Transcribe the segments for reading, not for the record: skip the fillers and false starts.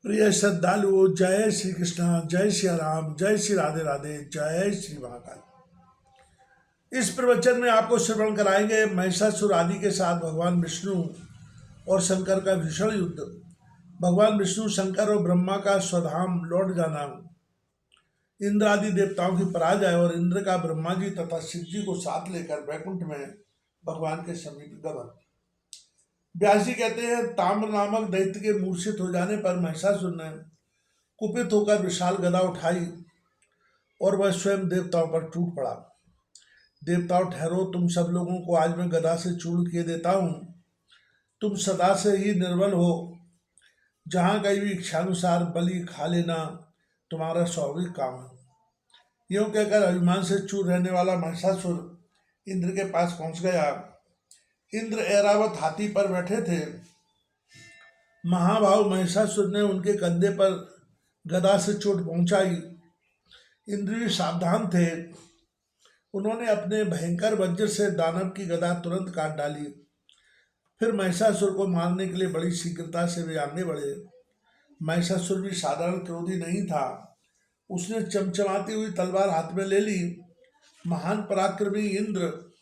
प्रिय श्रद्धालुओं, जय श्री कृष्ण, जय श्री राम, जय श्री राधे राधे, जय श्री महाकाल। इस प्रवचन में आपको श्रवण कराएंगे महिषासुर आदि के साथ भगवान विष्णु और शंकर का भीषण युद्ध। भगवान विष्णु, शंकर और ब्रह्मा का स्वधाम लौट जाना, इंद्र आदि देवताओं की पराजय और इंद्र का ब्रह्मा जी तथा शिव जी को साथ लेकर वैकुंठ में भगवान के समीप गमन। व्यास जी कहते हैं, ताम्र नामक दैत्य के मूर्छित हो जाने पर महिषासुर ने कुपित होकर विशाल गदा उठाई और वह स्वयं देवताओं पर टूट पड़ा। देवताओं, ठहरो, तुम सब लोगों को आज मैं गदा से चूर्ण किए देता हूँ। तुम सदा से ही निर्बल हो, जहाँ कहीं भी इच्छानुसार बलि खा लेना तुम्हारा स्वाभाविक काम है। यूं कहकर अभिमान से चूर रहने वाला महिषासुर इंद्र के पास पहुंच गया। इंद्र ऐरावत हाथी पर बैठे थे। महाभाव महिषासुर ने उनके कंधे पर गदा से चोट पहुंचाई। इंद्र भी सावधान थे। उन्होंने अपने भयंकर वज्र से दानव की गदा तुरंत काट डाली। फिर महिषासुर को मारने के लिए बड़ी शीघ्रता से वे आगे बढ़े। महिषासुर भी साधारण क्रोधी नहीं था। उसने चमचमाती हुई तलवार हाथ में ले ली। महान पराक्रमी इंद्र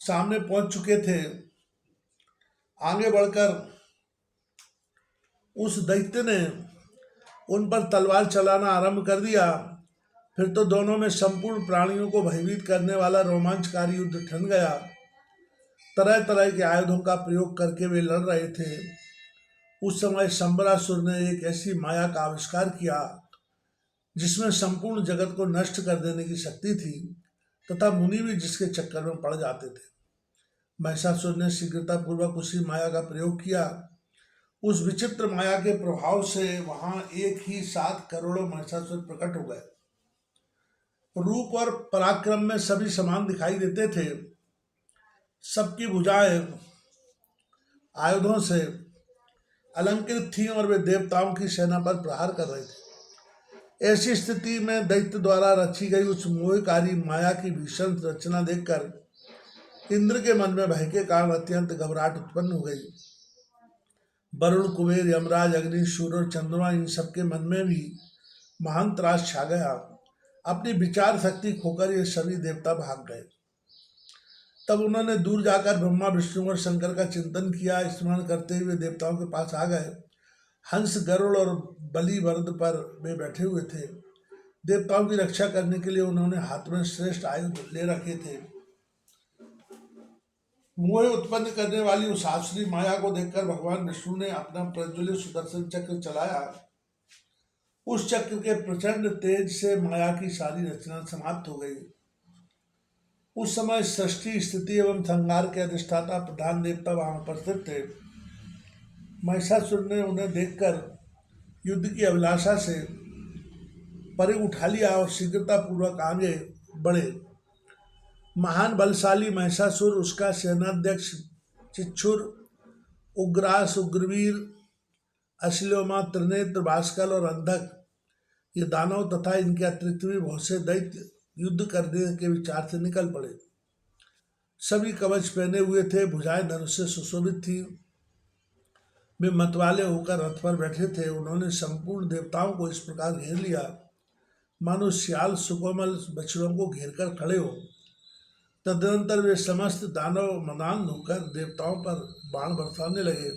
सामने पहुंच चुके थे। आगे बढ़कर उस दैत्य ने उन पर तलवार चलाना आरंभ कर दिया। फिर तो दोनों में संपूर्ण प्राणियों को भयभीत करने वाला रोमांचकारी युद्ध ठन गया। तरह तरह के आयुधों का प्रयोग करके वे लड़ रहे थे। उस समय शंबरासुर ने एक ऐसी माया का आविष्कार किया जिसमें संपूर्ण जगत को नष्ट कर देने की शक्ति थी, तथा मुनि भी जिसके चक्कर में पड़ जाते थे। महिषासुर ने शीघ्रता पूर्वक उसी माया का प्रयोग किया। उस विचित्र माया के प्रभाव से वहां एक ही साथ करोड़ों महिषासुर प्रकट हो गए। रूप और पराक्रम में सभी समान दिखाई देते थे। सबकी भुजाएं आयुधों से अलंकृत थीं और वे देवताओं की सेना पर प्रहार कर रहे थे। ऐसी स्थिति में दैत्य द्वारा रची गई उस मोहकारी माया की भीषण रचना देखकर इंद्र के मन में भय के कारण अत्यंत घबराहट उत्पन्न हो गई। वरुण, कुबेर, यमराज, अग्नि, सूर्य और चंद्रमा, इन सबके मन में भी महान त्रास छा गया। अपनी विचार शक्ति खोकर ये सभी देवता भाग गए। तब उन्होंने दूर जाकर ब्रह्मा, विष्णु और शंकर का चिंतन किया। स्मरण करते हुए देवताओं के पास आ गए। हंस, गरुड़ और बलि वरद पर वे बैठे हुए थे। देवताओं की रक्षा करने के लिए उन्होंने हाथ में श्रेष्ठ आयुध ले रखे थे। मोह उत्पन्न करने वाली उस आसुरी माया को देखकर भगवान विष्णु ने अपना प्रज्वलित सुदर्शन चक्र चलाया। उस चक्र के प्रचंड तेज से माया की सारी रचना समाप्त हो गई। उस समय सृष्टि, स्थिति एवं संहार के अधिष्ठाता प्रधान देवता वहां उपस्थित थे। महिषासुर ने उन्हें देखकर युद्ध की अभिलाषा से परे उठा लिया और शीघ्रता पूर्वक आगे बढ़े। महान बलशाली महिषासुर, उसका सेनाध्यक्ष चिच्छुर, उग्रास, उग्रवीर, अश्लिमा, त्रिनेत्र, भास्कर और अंधक, ये दानव तथा इनके अतिरिक्त भी बहुत से दैत्य युद्ध करने के विचार से निकल पड़े। सभी कवच पहने हुए थे, भुजाएं धनुष से सुशोभित थी। वे मतवाले होकर रथ पर बैठे थे। उन्होंने संपूर्ण देवताओं को इस प्रकार घेर लिया मानो सियाल सुकोमल बछड़ों को घेरकर खड़े हो। तदनंतर वे समस्त दानव मदान होकर देवताओं पर बाण बरसाने लगे।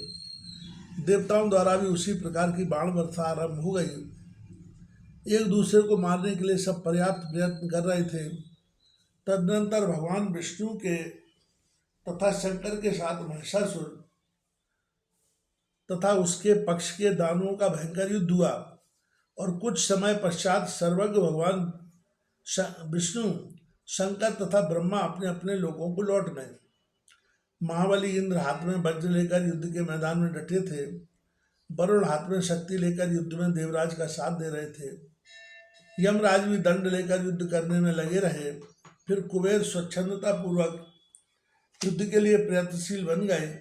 देवताओं द्वारा भी उसी प्रकार की बाण वर्षा आरंभ हो गई। एक दूसरे को मारने के लिए सब पर्याप्त प्रयत्न कर रहे थे। तदनंतर भगवान विष्णु के तथा शंकर के साथ महिषासुर तथा उसके पक्ष के दानवों का भयंकर युद्ध हुआ और कुछ समय पश्चात सर्वज्ञ भगवान विष्णु, शंकर तथा ब्रह्मा अपने अपने लोगों को लौट गए। महाबली इंद्र हाथ में वज्र लेकर युद्ध के मैदान में डटे थे। वरुण हाथ में शक्ति लेकर युद्ध में देवराज का साथ दे रहे थे। यमराज भी दंड लेकर युद्ध करने में लगे रहे। फिर कुबेर स्वच्छंदता पूर्वक युद्ध के लिए प्रयत्नशील बन गए।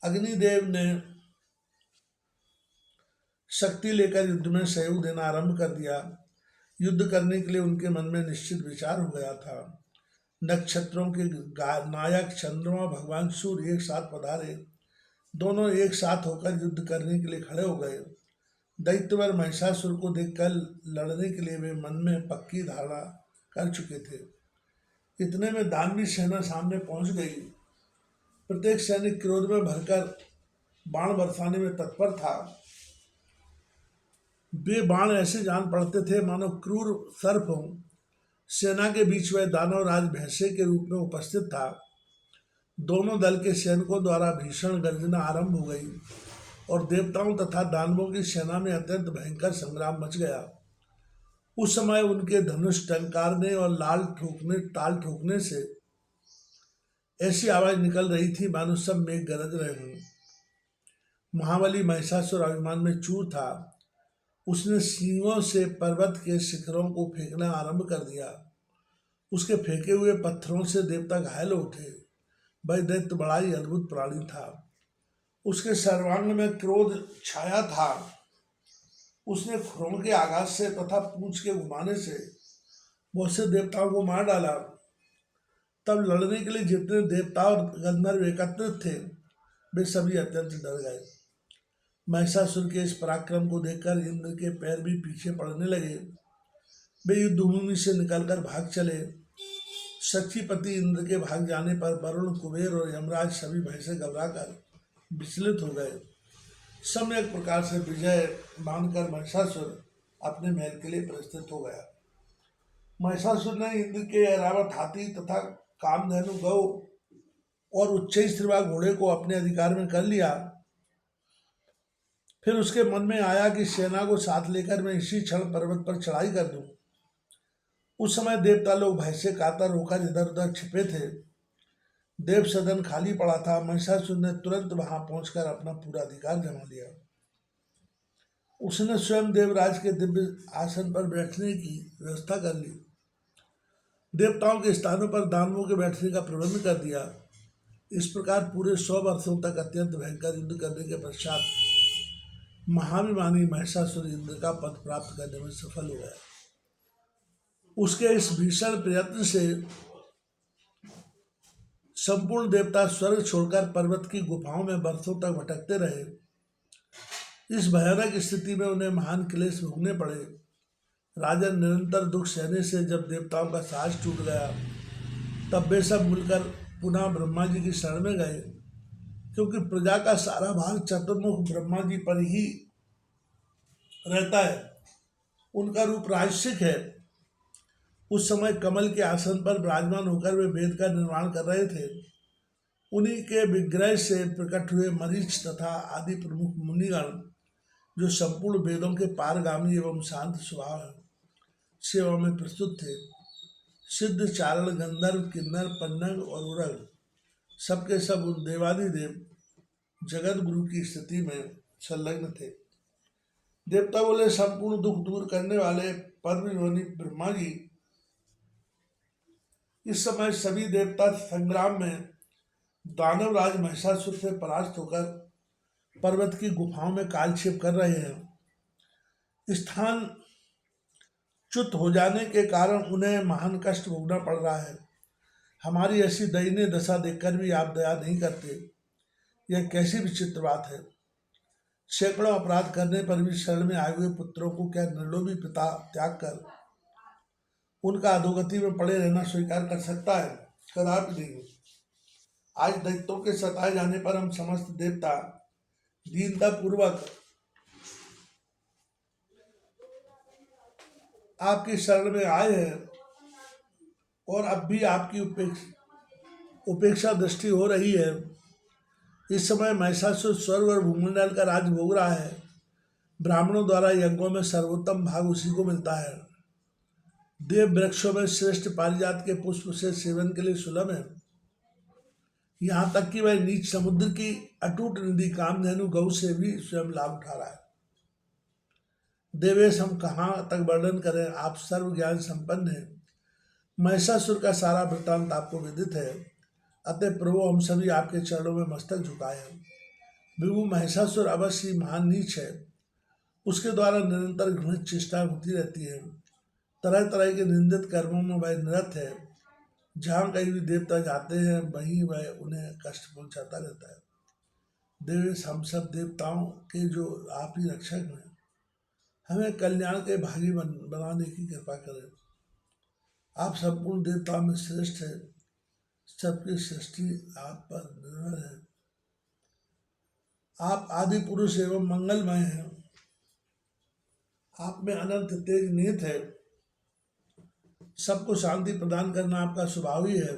अग्निदेव ने शक्ति लेकर युद्ध में सहयोग देना आरंभ कर दिया। युद्ध करने के लिए उनके मन में निश्चित विचार हो गया था। नक्षत्रों के नायक चंद्रमा भगवान सूर्य एक साथ पधारे। दोनों एक साथ होकर युद्ध करने के लिए खड़े हो गए। दैत्यवर महिषासुर को देखकर लड़ने के लिए वे मन में पक्की धारणा कर चुके थे। इतने में दानवी सेना सामने पहुंच गई। प्रत्येक सैनिक क्रोध में भरकर बाण बरसाने में तत्पर था। वे बाण ऐसे जान पड़ते थे मानो क्रूर सर्प हों। सेना के बीच वह दानव राज भैंसे के रूप में उपस्थित था। दोनों दल के सैनिकों द्वारा भीषण गर्जना आरंभ हो गई और देवताओं तथा दानवों की सेना में अत्यंत भयंकर संग्राम मच गया। उस समय उनके धनुष टंकारने और ताल ठोकने से ऐसी आवाज निकल रही थी मानो सब मेघ गरज रहे हों। महाबली महिषासुर अभिमान में चूर था। उसने सींगों से पर्वत के शिखरों को फेंकना आरंभ कर दिया। उसके फेंके हुए पत्थरों से देवता घायल उठे। वह दैत्य बड़ा ही अद्भुत प्राणी था। उसके सर्वांग में क्रोध छाया था। उसने खुरों के आघात से तथा पूंछ के घुमाने से बहुत से देवताओं को मार डाला। तब लड़ने के लिए जितने देवता और गंधर्व एकत्रित थे वे सभी अत्यंत डर गए। महिषासुर के इस पराक्रम को देखकर इंद्र के पैर भी पीछे पड़ने लगे। वे युद्धभूमि से निकलकर भाग चले। शचीपति इंद्र के भाग जाने पर वरुण, कुबेर और यमराज सभी भय से घबराकर विचलित हो गए। सम्यक प्रकार से विजय मानकर महिषासुर अपने महल के लिए प्रस्थित हो गया। महिषासुर ने इंद्र के ऐरावत हाथी तथा कामधेनु गौ और उच्चैःश्रवा घोड़े को अपने अधिकार में कर लिया। फिर उसके मन में आया कि सेना को साथ लेकर मैं इसी क्षण पर्वत पर चढ़ाई कर दूं। उस समय देवता लोग भय से कातर होकर इधर उधर छिपे थे। देव सदन खाली पड़ा था। महिषासुर ने तुरंत वहां पहुंचकर अपना पूरा अधिकार जमा लिया। उसने स्वयं देवराज के दिव्य आसन पर बैठने की व्यवस्था कर ली। देवताओं के स्थानों पर दानवों के बैठने का प्रबंध कर दिया। इस प्रकार पूरे 100 वर्षों तक अत्यंत भयंकर युद्ध करने के पश्चात महाभिमानी महिषासुर इंद्र का पद प्राप्त करने में सफल हो गया। उसके इस भीषण प्रयत्न से संपूर्ण देवता स्वर्ग छोड़कर पर्वत की गुफाओं में वर्षों तक भटकते रहे। इस भयानक स्थिति में उन्हें महान क्लेश भोगने पड़े। राजा निरंतर दुख सहने से जब देवताओं का साहस टूट गया तब वे सब मिलकर पुनः ब्रह्मा जी की शरण में गए, क्योंकि प्रजा का सारा भार चतुर्मुख ब्रह्मा जी पर ही रहता है। उनका रूप राजसिक है। उस समय कमल के आसन पर विराजमान होकर वे वेद का निर्माण कर रहे थे। उन्हीं के विग्रह से प्रकट हुए मरीच तथा आदि प्रमुख मुनिगण, जो संपूर्ण वेदों के पारगामी एवं शांत स्वभाव सेवा में प्रस्तुत थे, सिद्ध, चारण, गंधर्व, किन्नर, पन्नग और उरग सबके सब उन देवादिदेव जगत गुरु की स्थिति में संलग्न थे। देवता बोले, संपूर्ण दुख दूर करने वाले परम योनि ब्रह्मा जी, इस समय सभी देवता संग्राम में दानव राज महिषासुर से परास्त होकर पर्वत की गुफाओं में कालक्षेप कर रहे हैं। स्थान च्युत हो जाने के कारण उन्हें महान कष्ट भोगना पड़ रहा है। हमारी ऐसी दयनीय दशा देखकर भी आप दया नहीं करते, यह कैसी विचित्र बात है। सैकड़ों अपराध करने पर भी शरण में आए हुए पुत्रों को क्या निर्लोभी पिता त्याग कर उनका अधोगति में पड़े रहना स्वीकार कर सकता है? कदापि नहीं। आज दैत्यों के सताए जाने पर हम समस्त देवता दीनता पूर्वक आपकी शरण में आए हैं और अब भी आपकी उपेक्षा दृष्टि हो रही है। इस समय महिषासुर स्वर्ग और भूमंडल का राज भोग रहा है। ब्राह्मणों द्वारा यज्ञों में सर्वोत्तम भाग उसी को मिलता है। देव वृक्षों में श्रेष्ठ पारिजात के पुष्प से सेवन के लिए सुलभ है। यहाँ तक कि वह नीच समुद्र की अटूट निधि कामधेनु गौ से भी स्वयं लाभ उठा रहा है। देवेश, हम कहाँ तक वर्णन करें, आप सर्व ज्ञान संपन्न हैं। महिषासुर का सारा वृत्तांत आपको विदित है। अतः प्रभु, हम सभी आपके चरणों में मस्तक झुकाए हैं। विभु महिषासुर अवश्य महान नीच है। उसके द्वारा निरंतर घृणित चेष्टा होती रहती है। तरह तरह के निंदित कर्मों में वह निरत है। जहाँ कहीं भी देवता जाते हैं वहीं वह उन्हें कष्ट पहुंचाता रहता है। देवेश हम सब देवताओं के जो आप ही रक्षक हैं, हमें कल्याण के भागी बनाने की कृपा करें। आप संपूर्ण देवताओं में श्रेष्ठ है, सबकी सृष्टि आप पर निर्भर है। आप आदि पुरुष एवं मंगलमय हैं। आप में अनंत तेज निहित है। सबको शांति प्रदान करना आपका स्वभाव ही है।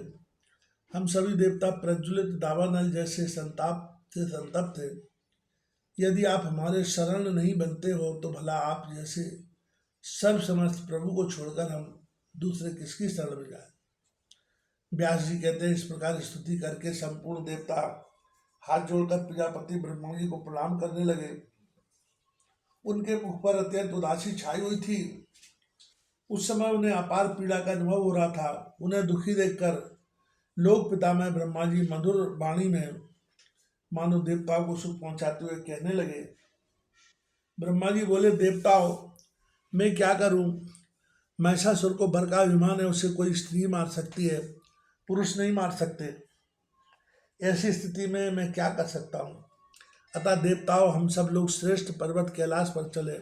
हम सभी देवता प्रज्वलित दावानल जैसे संताप से संतप्त थे। यदि आप हमारे शरण नहीं बनते हो तो भला आप जैसे सर्वसमर्थ प्रभु को छोड़कर हम दूसरे किसकी शरण में जाए। व्यास जी कहते हैं, इस प्रकार स्तुति करके संपूर्ण देवता हाथ जोड़कर प्रजापति ब्रह्मा जी को प्रणाम करने लगे। उनके मुख पर अत्यंत उदासी छाई हुई थी। उस समय उन्हें अपार पीड़ा का अनुभव हो रहा था। उन्हें दुखी देखकर लोक पितामह ब्रह्मा जी मधुर वाणी में मानो देवताओं को सुख पहुंचाते हुए कहने लगे। ब्रह्मा जी बोले, देवताओं मैं क्या करूं? महिषासुर को वर का अभिमान है, उसे कोई स्त्री मार सकती है, पुरुष नहीं मार सकते। ऐसी स्थिति में मैं क्या कर सकता हूँ? अतः देवताओं हम सब लोग श्रेष्ठ पर्वत कैलाश पर चले।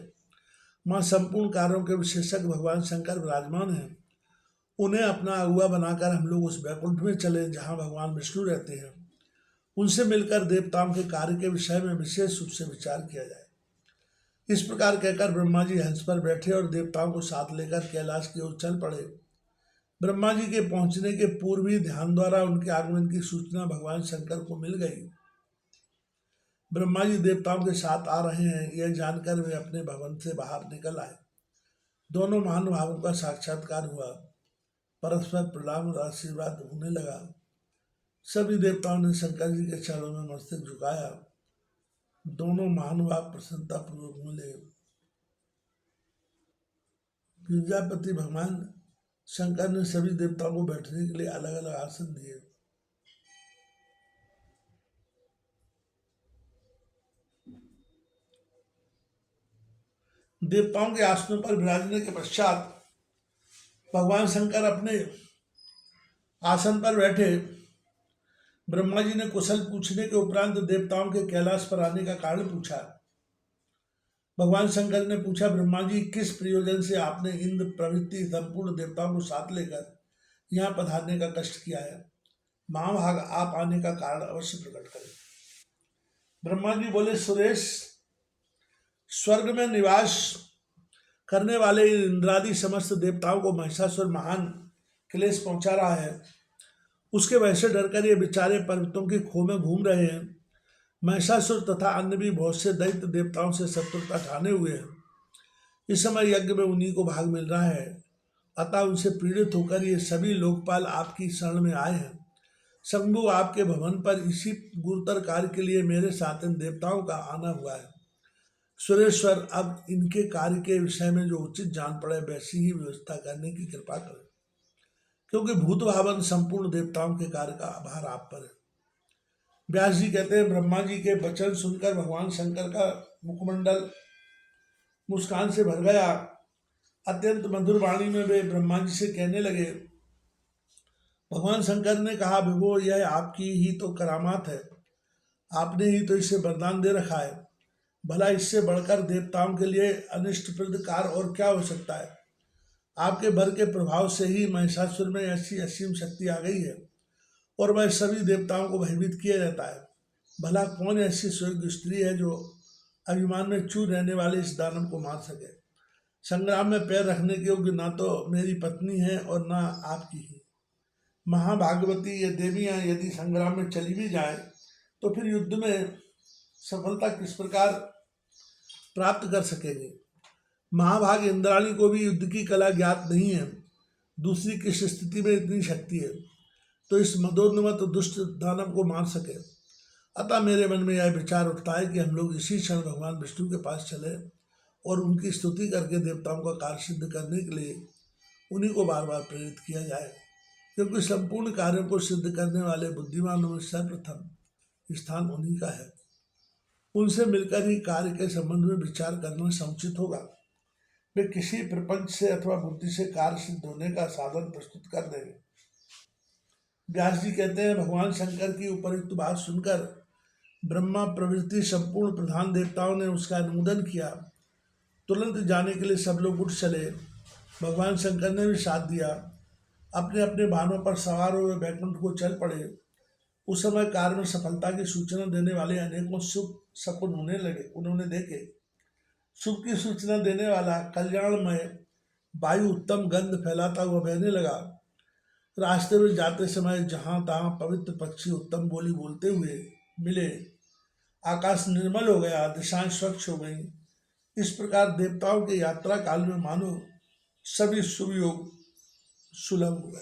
माँ संपूर्ण कार्यों के विशेषज्ञ भगवान शंकर विराजमान हैं। उन्हें अपना अगुआ बनाकर हम लोग उस वैकुंठ में चले जहाँ भगवान विष्णु रहते हैं। उनसे मिलकर देवताओं के कार्य के विषय में विशेष रूप से विचार किया जाए। इस प्रकार कहकर ब्रह्मा जी हंस पर बैठे और देवताओं को साथ लेकर कैलाश की ओर चल पड़े। ब्रह्मा जी के पहुंचने के पूर्व ही ध्यान द्वारा उनके आगमन की सूचना भगवान शंकर को मिल गई। ब्रह्मा जी देवताओं के साथ आ रहे हैं यह जानकर वे अपने भवन से बाहर निकल आए। दोनों महानुभावों का साक्षात्कार हुआ। परस्पर प्रणाम और आशीर्वाद होने लगा। सभी देवताओं ने शंकर जी के चरणों में मस्तक झुकाया। दोनों महानुभाव प्रसन्नतापूर्वक मिले। प्रजापति भगवान शंकर ने सभी देवताओं को बैठने के लिए अलग अलग आसन दिए। देवताओं के आसनों पर विराजने के पश्चात भगवान शंकर अपने आसन पर बैठे। ब्रह्मा जी ने कुशल पूछने के उपरांत देवताओं के कैलाश पर आने का कारण पूछा। भगवान शंकर ने पूछा, ब्रह्मा जी किस प्रयोजन से आपने इंद्र प्रभृति संपूर्ण देवताओं को साथ लेकर यहाँ पधारने का कष्ट किया है? महाभाग आप आने का कारण अवश्य प्रकट करें। ब्रह्मा जी बोले, सुरेश स्वर्ग में निवास करने वाले इंद्रादि समस्त देवताओं को महिषासुर महान क्लेश पहुंचा रहा है। उसके वजह से डरकर ये बेचारे पर्वतों की खो में घूम रहे हैं। महिषासुर तथा अन्य भी बहुत से दैत्य देवताओं से शत्रुता ठाने हुए हैं। इस समय यज्ञ में उन्हीं को भाग मिल रहा है। अतः उनसे पीड़ित होकर ये सभी लोकपाल आपकी शरण में आए हैं। शंभु आपके भवन पर इसी गुरुतर कार्य के लिए मेरे साथ इन देवताओं का आना हुआ है। सुरेश्वर अब इनके कार्य के विषय में जो उचित जान पड़े वैसी ही व्यवस्था करने की कृपा करें, क्योंकि भूत भावन संपूर्ण देवताओं के कार्य का आभार आप पर है। व्यास जी कहते हैं, ब्रह्मा जी के वचन सुनकर भगवान शंकर का मुखमंडल मुस्कान से भर गया। अत्यंत मधुर वाणी में वे ब्रह्मा जी से कहने लगे। भगवान शंकर ने कहा, विभो यह आपकी ही तो करामात है। आपने ही तो इसे वरदान दे रखा है। भला इससे बढ़कर देवताओं के लिए अनिष्टप्रद कार्य और क्या हो सकता है? आपके वर के प्रभाव से ही महिषासुर में ऐसी असीम शक्ति आ गई है और वह सभी देवताओं को भयभीत किया जाता है। भला कौन ऐसी सुयोग्य स्त्री है जो अभिमान में चूर रहने वाले इस दानव को मार सके? संग्राम में पैर रखने के योग्य ना तो मेरी पत्नी है और ना आपकी ही। महाभागवती ये देवियाँ यदि संग्राम में चली भी जाए तो फिर युद्ध में सफलता किस प्रकार प्राप्त कर सकेंगे? महाभाग इंद्राणी को भी युद्ध की कला ज्ञात नहीं है। दूसरी किस स्थिति में इतनी शक्ति है तो इस मदोन्मत्त दुष्ट दानव को मार सके? अतः मेरे मन में यह विचार उठता है कि हम लोग इसी क्षण भगवान विष्णु के पास चले और उनकी स्तुति करके देवताओं का कार्य सिद्ध करने के लिए उन्हीं को बार बार प्रेरित किया जाए, क्योंकि संपूर्ण कार्यों को सिद्ध करने वाले बुद्धिमानों में सर्वप्रथम स्थान उन्हीं का है। उनसे मिलकर ही कार्य के संबंध में विचार करना समुचित होगा। वे किसी प्रपंच से अथवा बुद्धि से कार्य सिद्ध होने का साधन प्रस्तुत कर देंगे। व्यास जी कहते हैं, भगवान शंकर की उपयुक्त बात सुनकर ब्रह्मा प्रभृति संपूर्ण प्रधान देवताओं ने उसका अनुमोदन किया। तुरंत जाने के लिए सब लोग उठ चले। भगवान शंकर ने भी साथ दिया। अपने अपने वाहनों पर सवार हुए बैकुंठ को चल पड़े। उस समय कार्य में सफलता की सूचना देने वाले अनेकों शुभ शकुन होने लगे। उन्होंने देखे शुभ की सूचना देने वाला कल्याणमय वायु उत्तम गंध फैलाता हुआ बहने लगा। रास्ते में जाते समय जहां तहां पवित्र पक्षी उत्तम बोली बोलते हुए मिले। आकाश निर्मल हो गया, दिशाएं स्वच्छ हो गईं। इस प्रकार देवताओं के यात्रा काल में मानो सभी शुभ योग सुलभ हुए।